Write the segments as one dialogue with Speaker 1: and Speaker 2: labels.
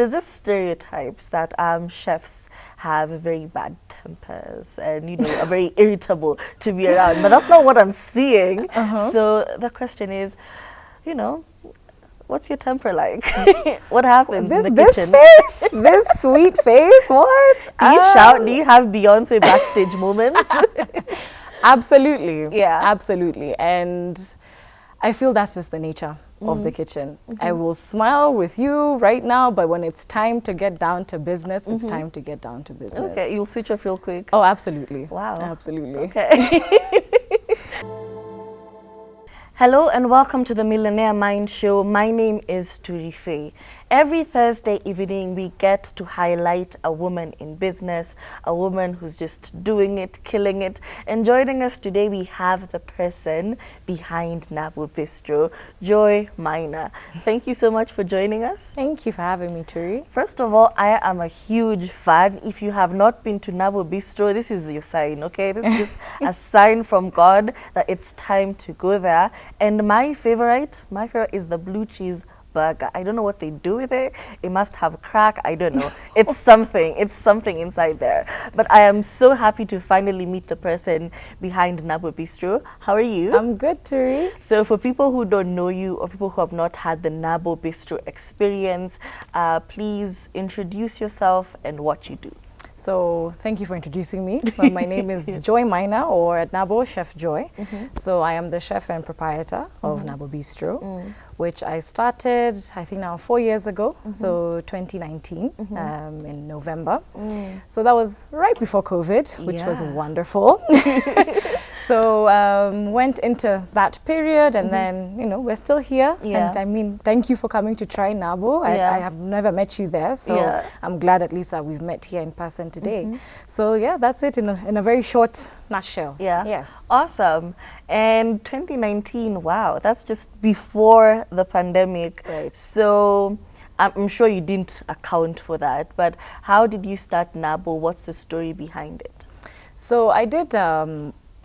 Speaker 1: there's just stereotypes that chefs have very bad tempers and, you know, are very irritable to be around. But that's not what I'm seeing. So the question is, you know, what's your temper like? What happens in the kitchen?
Speaker 2: This face, this sweet face, what?
Speaker 1: Do you shout? Do you have Beyonce backstage moments?
Speaker 2: Absolutely.
Speaker 1: Yeah.
Speaker 2: Absolutely. And I feel that's just the nature of the kitchen. I will smile with you right now, but when it's time to get down to business, it's time to get down to business.
Speaker 1: Okay, you'll switch off real quick.
Speaker 2: Oh, absolutely.
Speaker 1: Wow.
Speaker 2: Absolutely.
Speaker 1: Okay. Hello and welcome to the Millionaire Mind Show. My name is Turife. Every Thursday evening, we get to highlight a woman in business, a woman who's just doing it, killing it. And joining us today, we have the person behind Nabble Bistro, Joy Mina. Thank you so much for joining us.
Speaker 2: Thank you for having me, Turi.
Speaker 1: First of all, I am a huge fan. If you have not been to Nabble Bistro, this is your sign, okay? This is just a sign from God that it's time to go there. And my favorite is the blue cheese burger. I don't know what they do with it. It must have crack. I don't know. It's something. It's something inside there. But I am so happy to finally meet the person behind Nabble Bistro. How are you?
Speaker 2: I'm good, Turi.
Speaker 1: So for people who don't know you or people who have not had the Nabble Bistro experience, please introduce yourself and what you do.
Speaker 2: So thank you for introducing me. Well, my name is Joy Mina, or at Nabble, Chef Joy. So I am the chef and proprietor of Nabble Bistro, which I started, I think now 4 years ago, so 2019 in November. So that was right before COVID, which was wonderful. So went into that period, and then, you know, we're still here. And I mean, thank you for coming to try Nabble. I have never met you there, so I'm glad at least that we've met here in person today. So yeah, that's it in a very short nutshell.
Speaker 1: Yeah.
Speaker 2: Yes.
Speaker 1: Awesome. And 2019, wow, that's just before the pandemic.
Speaker 2: Right.
Speaker 1: So I'm sure you didn't account for that, but how did you start Nabble? What's the story behind it?
Speaker 2: So I did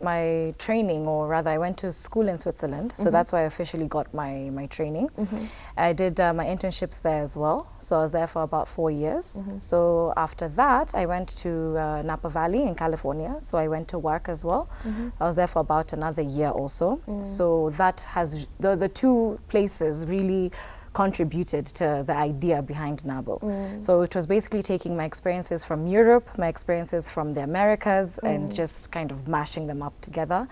Speaker 2: my training, or rather I went to school in Switzerland, so that's where I officially got my training. I did my internships there as well, so I was there for about 4 years. So after that I went to Napa Valley in California, so I went to work as well. I was there for about another year also. So that has the two places really contributed to the idea behind Nabble. So it was basically taking my experiences from Europe, my experiences from the Americas, and just kind of mashing them up together,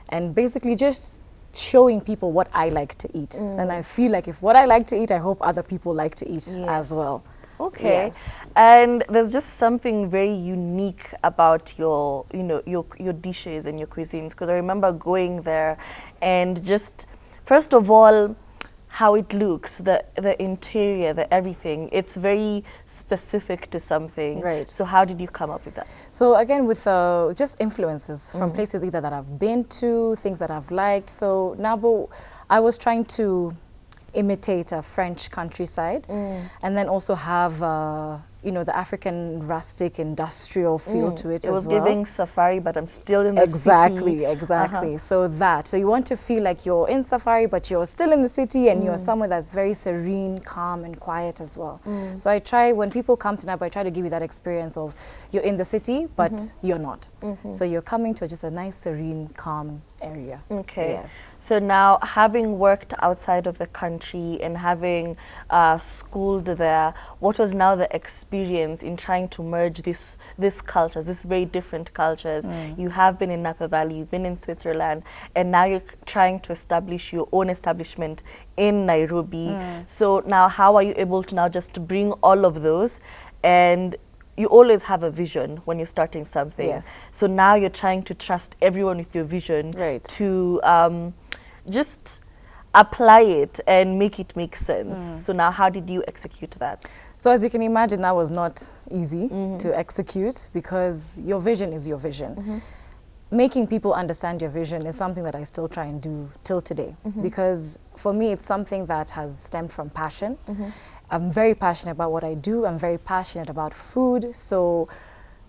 Speaker 2: and basically just showing people what I like to eat. And I feel like if what I like to eat, I hope other people like to eat as well.
Speaker 1: Okay.
Speaker 2: Yes.
Speaker 1: And there's just something very unique about your, you know, your dishes and your cuisines, because I remember going there and just, first of all, how it looks, the interior, the everything, it's very specific to something.
Speaker 2: Right.
Speaker 1: So how did you come up with that?
Speaker 2: So again, with just influences from places either that I've been to, things that I've liked. So Nabble, I was trying to imitate a French countryside, and then also have you know, the African rustic industrial feel to it.
Speaker 1: It was
Speaker 2: as well.
Speaker 1: giving safari, but I'm still in the city.
Speaker 2: Exactly. So you want to feel like you're in safari, but you're still in the city, and you're somewhere that's very serene, calm, and quiet as well. So I try, when people come to Nabble, I try to give you that experience of you're in the city, but you're not. So you're coming to just a nice, serene, calm area.
Speaker 1: Okay.
Speaker 2: Yes.
Speaker 1: So now, having worked outside of the country and having schooled there, what was now the experience in trying to merge these cultures, these very different cultures? You have been in Napa Valley, you've been in Switzerland, and now you're trying to establish your own establishment in Nairobi. So now, how are you able to now just bring all of those? And you always have a vision when you're starting something.
Speaker 2: Yes.
Speaker 1: So now you're trying to trust everyone with your vision to just apply it and make it make sense. So now, how did you execute that?
Speaker 2: So as you can imagine, that was not easy to execute, because your vision is your vision. Making people understand your vision is something that I still try and do till today, because for me it's something that has stemmed from passion. I'm very passionate about what I do. I'm very passionate about food. So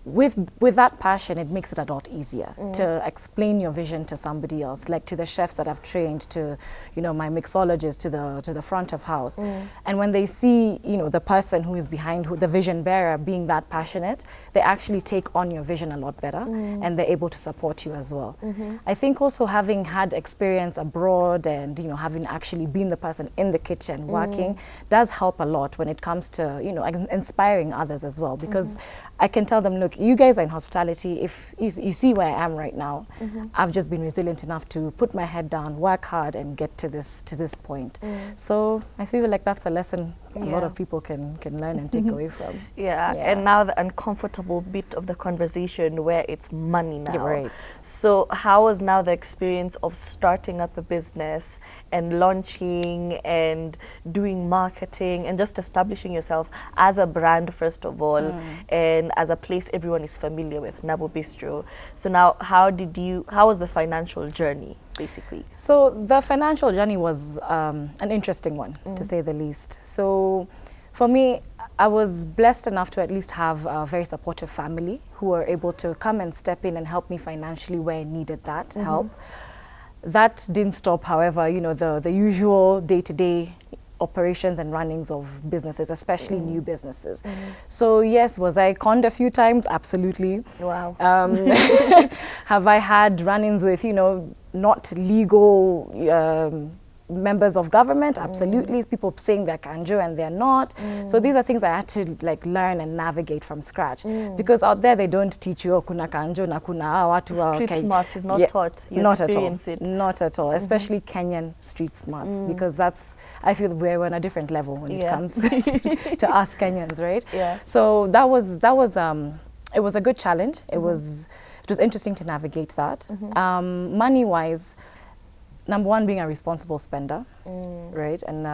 Speaker 2: with that passion, it makes it a lot easier to explain your vision to somebody else, like to the chefs that I've trained, to, you know, my mixologists, to the front of house. And when they see, you know, the person who is behind, the vision bearer, being that passionate, they actually take on your vision a lot better, and they're able to support you as well. I think also having had experience abroad and, you know, having actually been the person in the kitchen working does help a lot when it comes to, you know, inspiring others as well, because I can tell them, look, you guys are in hospitality. If you see where I am right now, I've just been resilient enough to put my head down, work hard, and get to this point. So I feel like that's a lesson a lot of people can learn and take away from.
Speaker 1: And now the uncomfortable bit of the conversation where it's money now.
Speaker 2: Right.
Speaker 1: So how was now the experience of starting up a business and launching and doing marketing and just establishing yourself as a brand, first of all, and as a place everyone is familiar with, Nabble Bistro. So now how was the financial journey, basically?
Speaker 2: So the financial journey was an interesting one, to say the least. So for me, I was blessed enough to at least have a very supportive family who were able to come and step in and help me financially where I needed that help. That didn't stop, however, you know, the usual day-to-day operations and runnings of businesses, especially new businesses. So yes, was I conned a few times? Absolutely.
Speaker 1: Wow.
Speaker 2: Have I had run-ins with, you know, not legal members of government? Absolutely. People saying they're kanjo and they're not. So these are things I had to like learn and navigate from scratch, because out there they don't teach you, oh, kuna kanjo na kuna watu wa
Speaker 1: Street smarts is not taught. You
Speaker 2: not
Speaker 1: experience
Speaker 2: at all.
Speaker 1: it.
Speaker 2: Not at all. Especially Kenyan street smarts, because that's, I feel we're on a different level when it comes to us Kenyans, right? So that was it was a good challenge. It was interesting to navigate that. Money wise, number one, being a responsible spender, right, and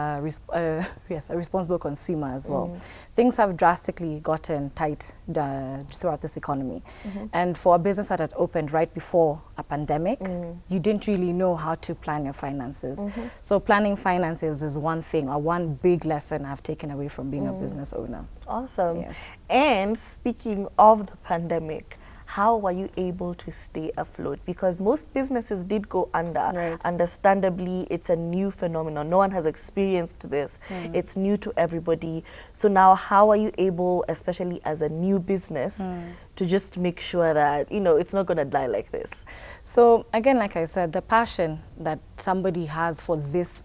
Speaker 2: yes, a responsible consumer as well. Things have drastically gotten tight throughout this economy, and for a business that had opened right before a pandemic, you didn't really know how to plan your finances. So planning finances is one thing, or one big lesson I've taken away from being a business owner.
Speaker 1: Awesome.
Speaker 2: Yes.
Speaker 1: And speaking of the pandemic, how were you able to stay afloat? Because most businesses did go under.
Speaker 2: Right.
Speaker 1: Understandably, it's a new phenomenon. No one has experienced this. It's new to everybody. So now how are you able, especially as a new business, to just make sure that, you know, it's not going to die like this?
Speaker 2: So again, like I said, the passion that somebody has for this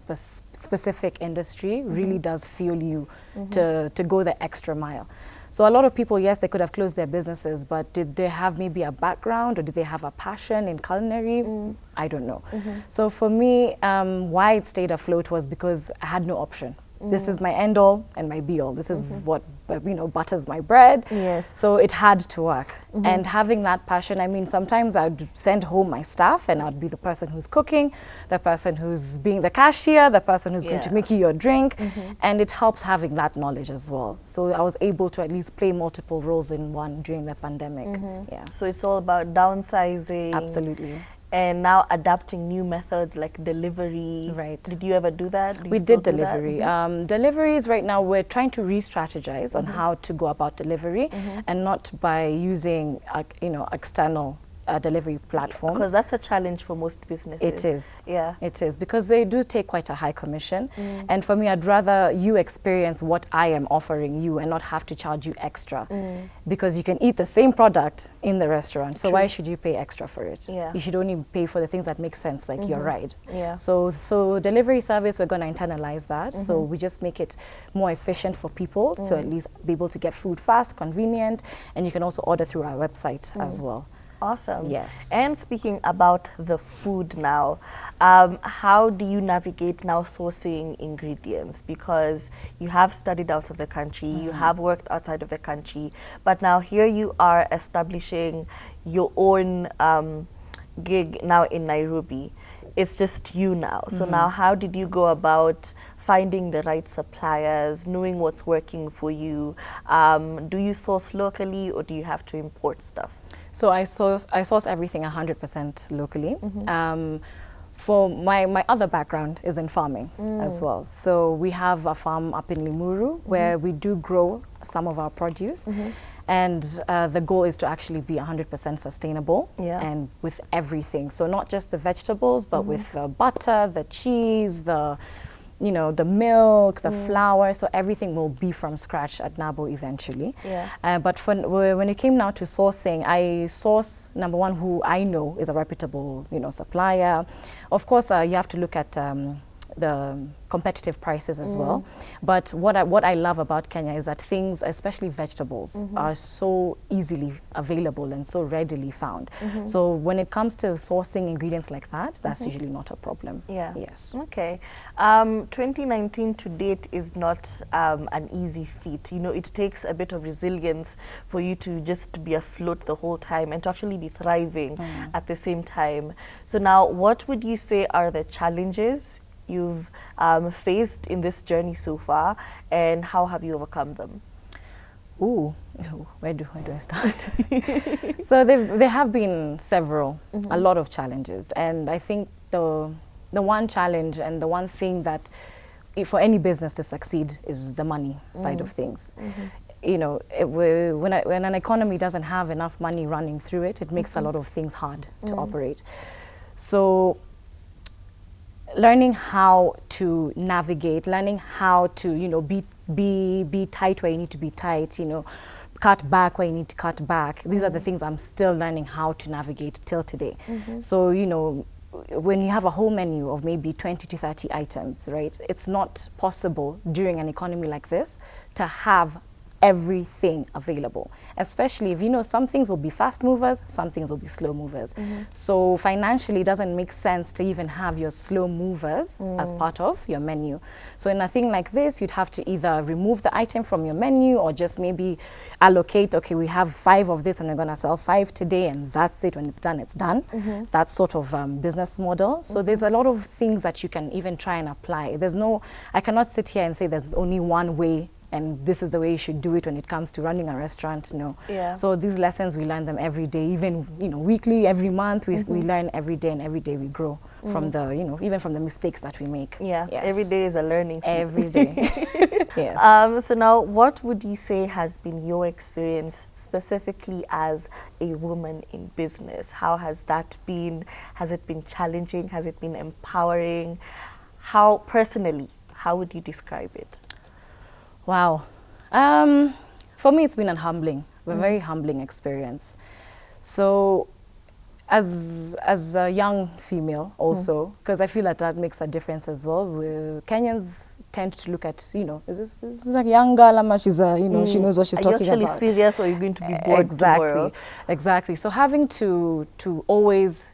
Speaker 2: specific industry really does fuel you to go the extra mile. So a lot of people, yes, they could have closed their businesses, but did they have maybe a background, or did they have a passion in culinary? I don't know. So for me, why it stayed afloat was because I had no option. This is my end all and my be all. This is what, you know, butters my bread.
Speaker 1: Yes.
Speaker 2: So it had to work. And having that passion, I mean, sometimes I'd send home my staff and I'd be the person who's cooking, the person who's being the cashier, the person who's going to make you your drink. And it helps having that knowledge as well. So I was able to at least play multiple roles in one during the pandemic. Yeah.
Speaker 1: So it's all about downsizing.
Speaker 2: Absolutely.
Speaker 1: And now adapting new methods like delivery.
Speaker 2: Right.
Speaker 1: Did you ever do that?
Speaker 2: We did delivery. Deliveries right now, we're trying to re-strategize on how to go about delivery, and not by using, you know, external delivery platforms.
Speaker 1: Because that's a challenge for most businesses.
Speaker 2: It is.
Speaker 1: Yeah.
Speaker 2: It is, because they do take quite a high commission. And for me, I'd rather you experience what I am offering you and not have to charge you extra. Because you can eat the same product in the restaurant. So why should you pay extra for it?
Speaker 1: Yeah.
Speaker 2: You should only pay for the things that make sense, like your ride.
Speaker 1: Yeah.
Speaker 2: So delivery service, we're going to internalize that. So we just make it more efficient for people to at least be able to get food fast, convenient, and you can also order through our website as well.
Speaker 1: Awesome.
Speaker 2: Yes.
Speaker 1: And speaking about the food now, how do you navigate now sourcing ingredients? Because you have studied out of the country, you have worked outside of the country, but now here you are establishing your own gig now in Nairobi. It's just you now. So now how did you go about finding the right suppliers, knowing what's working for you? Do you source locally, or do you have to import stuff?
Speaker 2: So I source everything 100% locally. For my other background is in farming as well. So we have a farm up in Limuru where we do grow some of our produce. And the goal is to actually be 100% sustainable and with everything. So not just the vegetables, but with the butter, the cheese, the the milk, the flour, so everything will be from scratch at Nabble eventually. But when it came now to sourcing, I source, number one, who I know is a reputable, supplier. Of course, you have to look at the competitive prices as well. But what I love about Kenya is that things, especially vegetables, are so easily available and so readily found. So when it comes to sourcing ingredients like that, that's usually not a problem. Yes.
Speaker 1: Okay. 2019 to date is not an easy feat. It takes a bit of resilience for you to just be afloat the whole time and to actually be thriving at the same time. So now, what would you say are the challenges you've faced in this journey so far, and how have you overcome them?
Speaker 2: Where do I start? So there have been several, a lot of challenges, and I think the one challenge and the one thing that for any business to succeed is the money side of things. When an economy doesn't have enough money running through it, it makes a lot of things hard to operate. So learning how to navigate, learning how to, be tight where you need to be tight, cut back where you need to cut back. These are the things I'm still learning how to navigate till today. So, when you have a whole menu of maybe 20 to 30 items, right, it's not possible during an economy like this to have everything available, especially if some things will be fast movers, some things will be slow movers. So financially, it doesn't make sense to even have your slow movers as part of your menu. So in a thing like this, you'd have to either remove the item from your menu or just maybe allocate, okay, we have 5 of this and we're going to sell 5 today and that's it. When it's done, it's done. That sort of business model. So there's a lot of things that you can even try and apply. I cannot sit here and say there's only one way and this is the way you should do it when it comes to running a restaurant. No. So these lessons, we learn them every day, even weekly, every month. We learn every day, and every day we grow from the even from the mistakes that we make.
Speaker 1: Every day is a learning season.
Speaker 2: Every day.
Speaker 1: So now, what would you say has been your experience specifically as a woman in business? How has that been? Has it been challenging? Has it been empowering? How personally, how would you describe it?
Speaker 2: Wow. For me, it's been a very humbling experience. So as a young female also, because I feel that makes a difference as well. Kenyans tend to look at, is this a young girl, ama she's she knows what she's talking about. Are you actually
Speaker 1: serious, or are you going to be bored tomorrow?
Speaker 2: Exactly. So having to always,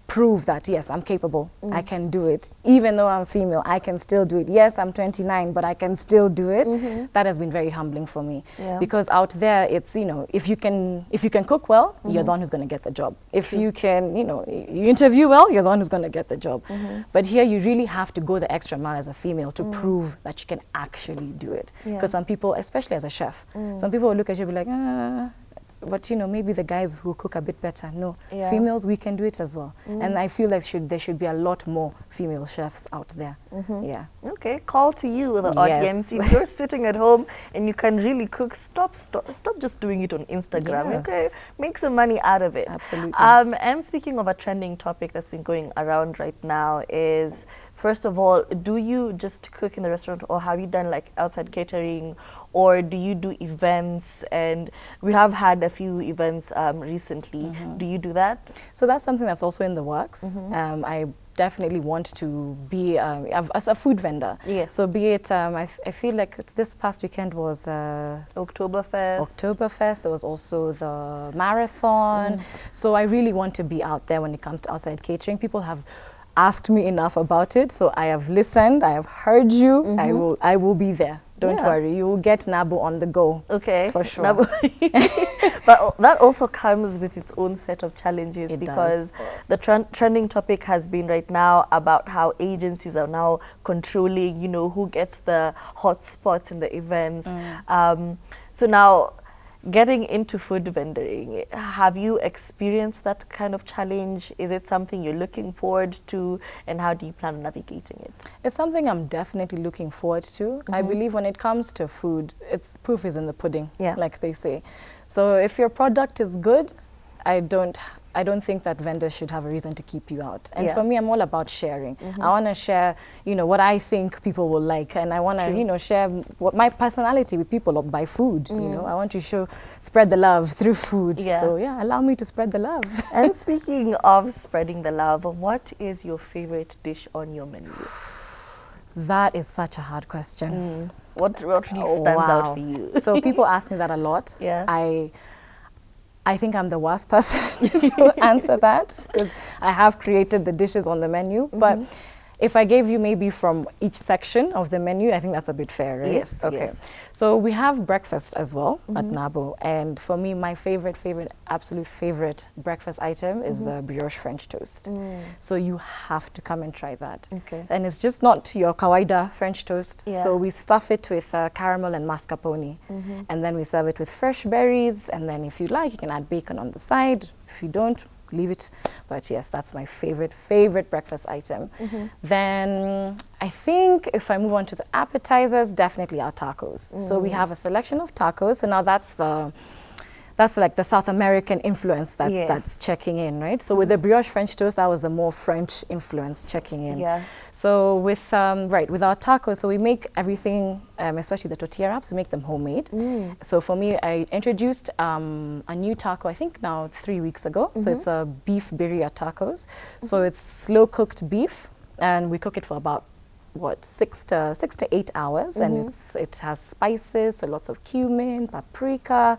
Speaker 2: prove that, yes, I'm capable, I can do it. Even though I'm female, I can still do it. Yes, I'm 29, but I can still do it. That has been very humbling for me. Because out there, it's, if you can cook well, you're the one who's going to get the job. If you can, you interview well, you're the one who's going to get the job. But here, you really have to go the extra mile as a female to prove that you can actually do it. Because some people, especially as a chef, some people will look at you and be like, but maybe the guys who cook a bit better. No, females, we can do it as well. And I feel like there should be a lot more female chefs out there.
Speaker 1: Okay, call to you, the audience. If you're sitting at home and you can really cook, stop just doing it on Instagram. Okay, make some money out of it.
Speaker 2: Absolutely.
Speaker 1: And speaking of a trending topic that's been going around right now is, first of all, do you just cook in the restaurant, or have you done like outside catering, or do you do events? And we have had a few events recently. Do you do that?
Speaker 2: So that's something that's also in the works. I definitely want to be as a food vendor. So be it, I feel like this past weekend was Oktoberfest. There was also the marathon. So I really want to be out there when it comes to outside catering. People have asked me enough about it, so I have listened, I have heard you. I will be there. Don't worry, you will get Nabble on the go. Okay, for sure.
Speaker 1: But that also comes with its own set of challenges, because the trending topic has been right now about how agencies are now controlling, who gets the hot spots in the events. So now, getting into food vending, have you experienced that kind of challenge? Is it something you're looking forward to, and how do you plan on navigating it?
Speaker 2: It's something I'm definitely looking forward to. I believe when it comes to food, it's proof is in the pudding, like they say. So if your product is good, I don't think that vendors should have a reason to keep you out. And for me, I'm all about sharing. I want to share, you know, what I think people will like, and I want to, you know, share what my personality with people by food. You know, I want to spread the love through food. So yeah, allow me to spread the love.
Speaker 1: And speaking of spreading the love, what is your favorite dish on your menu?
Speaker 2: That is such a hard question.
Speaker 1: What really stands out for you?
Speaker 2: So people ask me that a lot. I think I'm the worst person to answer that, because I have created the dishes on the menu. But if I gave you maybe from each section of the menu, I think that's a bit fair, right?
Speaker 1: Yes.
Speaker 2: Okay. Yes. So we have breakfast as well at Nabble. And for me, my absolute favorite breakfast item is the brioche French toast. So you have to come and try that. Okay. And it's just not your kawaida French toast. So we stuff it with caramel and mascarpone. And then we serve it with fresh berries. And then if you like, you can add bacon on the side. If you don't, leave it. But yes, that's my favorite breakfast item. Then I think if I move on to the appetizers, definitely our tacos. So we have a selection of tacos. So now that's like the South American influence that's checking in, right? So with the brioche French toast, that was the more French influence checking in. So with with our tacos, so we make everything, especially the tortilla wraps, we make them homemade. So for me, I introduced a new taco, I think now 3 weeks ago. So it's a beef birria tacos. So it's slow cooked beef, and we cook it for about 6 to 8 hours, and it has spices, so lots of cumin, paprika.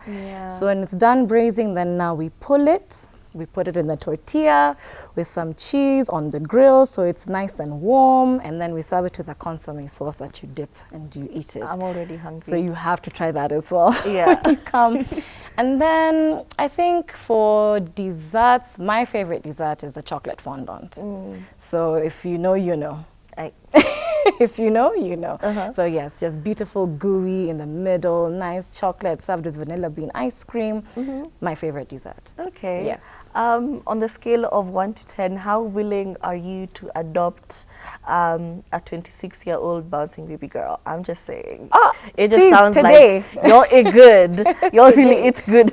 Speaker 2: So when it's done braising, then now we pull it. We put it in the tortilla with some cheese on the grill, so it's nice and warm, and then we serve it with a consomme sauce that you dip and you eat it.
Speaker 1: I'm already hungry.
Speaker 2: So you have to try that as well when you come. And then I think for desserts, my favorite dessert is the chocolate fondant. So if you know, you know. If you know, you know. So yes, just beautiful gooey in the middle, nice chocolate served with vanilla bean ice cream. My favorite dessert.
Speaker 1: Okay.
Speaker 2: Yes.
Speaker 1: On the scale of 1 to 10, how willing are you to adopt a 26-year-old bouncing baby girl? I'm just saying. It just sounds like you're a good. You're really it's good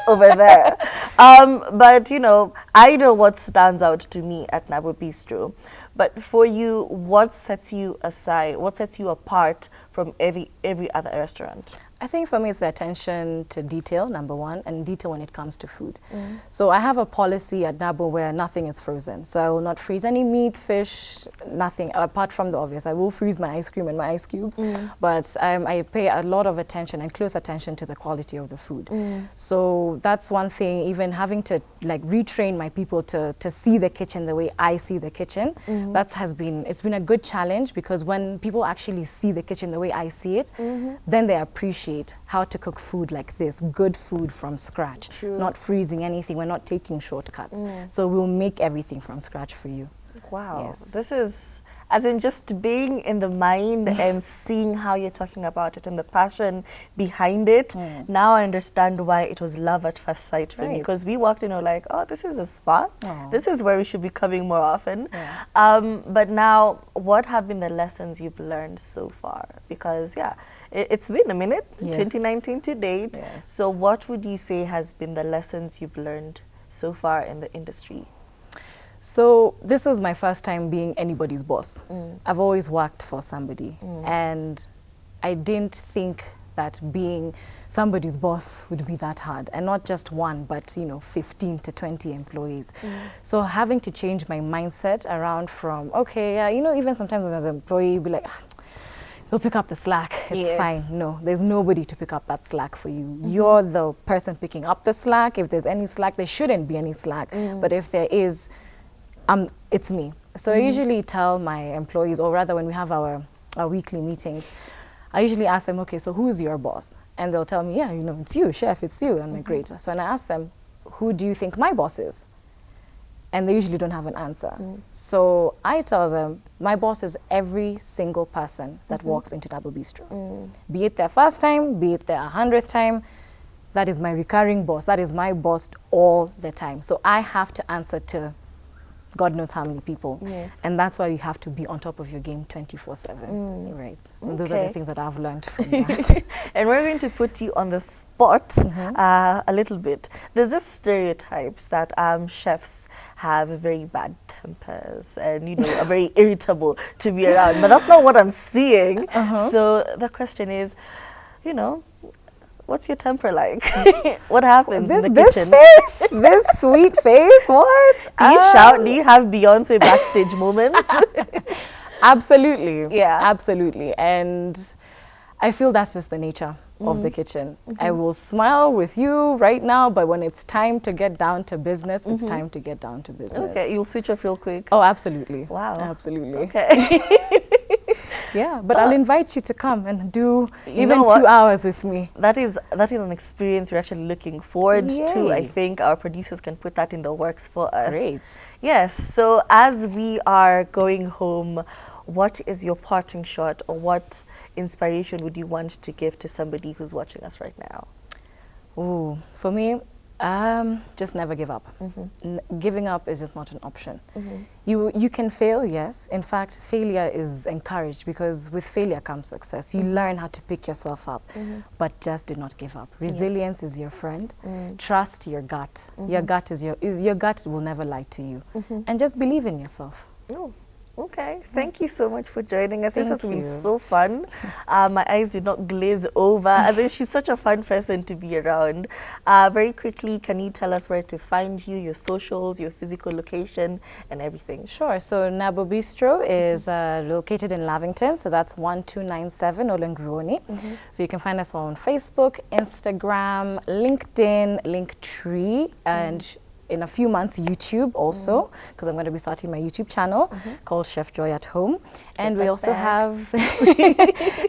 Speaker 1: over there. But you know, I know what stands out to me at Nabble Bistro. But for you, what sets you aside? What sets you apart from every other restaurant?
Speaker 2: I think for me it's the attention to detail, number one, and detail when it comes to food. So I have a policy at Nabble where nothing is frozen. So I will not freeze any meat, fish, nothing, apart from the obvious. I will freeze my ice cream and my ice cubes, but I pay a lot of attention and close attention to the quality of the food. So that's one thing, even having to like retrain my people to see the kitchen the way I see the kitchen. It's been a good challenge, because when people actually see the kitchen the way I see it, then they appreciate how to cook food like this, good food from scratch, not freezing anything. We're not taking shortcuts. So we'll make everything from scratch for you.
Speaker 1: Wow. Yes. This is, as in just being in the mind and seeing how you're talking about it and the passion behind it. Now I understand why it was love at first sight for me, because we walked in and were like, oh, this is a spot. This is where we should be coming more often. But now, what have been the lessons you've learned so far? Because it's been a minute, 2019 to date. So what would you say has been the lessons you've learned so far in the industry?
Speaker 2: So this was my first time being anybody's boss. I've always worked for somebody, and I didn't think that being somebody's boss would be that hard, and not just one, but 15 to 20 employees. So having to change my mindset around from, even sometimes as an employee, you'll be like, you'll pick up the slack, it's fine. No, there's nobody to pick up that slack for you. You're the person picking up the slack. If there's any slack, there shouldn't be any slack. But if there is, it's me. So I usually tell my employees, or rather when we have our weekly meetings, I usually ask them, okay, so who's your boss? And they'll tell me, it's you, chef, it's you. I'm like, great. So when I ask them, who do you think my boss is? And they usually don't have an answer. So I tell them, my boss is every single person that walks into Nabble Bistro. Be it their first time, be it their 100th time, That is my recurring boss. That is my boss all the time. So I have to answer to God knows how many people.
Speaker 1: Yes.
Speaker 2: And that's why you have to be on top of your game 24/7. Right. And those are
Speaker 1: Okay.
Speaker 2: the things that I've learned from that.
Speaker 1: And we're going to put you on the spot a little bit. There's this stereotypes that chefs have very bad tempers and, you know, are very irritable to be around. But that's not what I'm seeing. So the question is, you know, what's your temper like? What happens in the kitchen?
Speaker 2: Face, this sweet face, what?
Speaker 1: Do you shout? Do you have Beyonce backstage moments?
Speaker 2: Absolutely.
Speaker 1: Yeah.
Speaker 2: Absolutely. And I feel that's just the nature of the kitchen. I will smile with you right now, but when it's time to get down to business, it's time to get down to business.
Speaker 1: Okay, you'll switch up real quick.
Speaker 2: Oh, absolutely.
Speaker 1: Wow.
Speaker 2: Absolutely.
Speaker 1: Okay.
Speaker 2: Yeah, but I'll invite you to come and do
Speaker 1: You
Speaker 2: even
Speaker 1: know what?
Speaker 2: 2 hours with me.
Speaker 1: That is an experience we're actually looking forward to. I
Speaker 2: Yay.
Speaker 1: think our producers can put that in the works for us.
Speaker 2: Great.
Speaker 1: Yes. So as we are going home, what is your parting shot, or what inspiration would you want to give to somebody who's watching us right now?
Speaker 2: Ooh, for me, just never give up. Giving up is just not an option. You can fail, yes. In fact, failure is encouraged, because with failure comes success. You learn how to pick yourself up, but just do not give up. Resilience is your friend. Trust your gut. Your gut your gut will never lie to you, and just believe in yourself.
Speaker 1: Oh. Okay, thank you so much for joining us. This has
Speaker 2: Thank
Speaker 1: been
Speaker 2: you.
Speaker 1: so fun. My eyes did not glaze over, as in she's such a fun person to be around. Very quickly, can you tell us where to find you, your socials, your physical location, and everything?
Speaker 2: Sure. So Nabble Bistro is located in Lavington. So that's 1297 Olengroni. So you can find us on Facebook, Instagram, LinkedIn, Linktree, and in a few months, YouTube also, because I'm going to be starting my YouTube channel called Chef Joy at Home. And we also have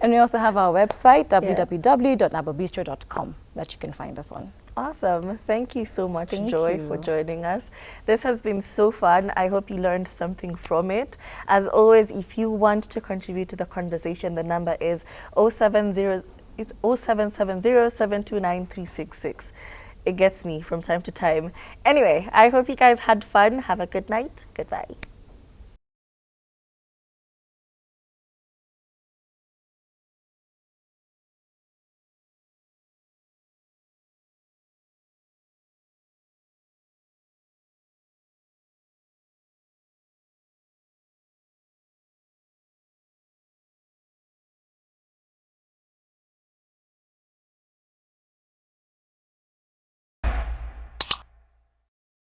Speaker 2: and we also have our website, www.nabblebistro.com, that you can find us on.
Speaker 1: Awesome. Thank you so much,
Speaker 2: Thank
Speaker 1: Joy,
Speaker 2: you.
Speaker 1: for joining us. This has been so fun. I hope you learned something from it. As always, if you want to contribute to the conversation, the number is 0770-729-366. It gets me from time to time. Anyway, I hope you guys had fun. Have a good night. Goodbye.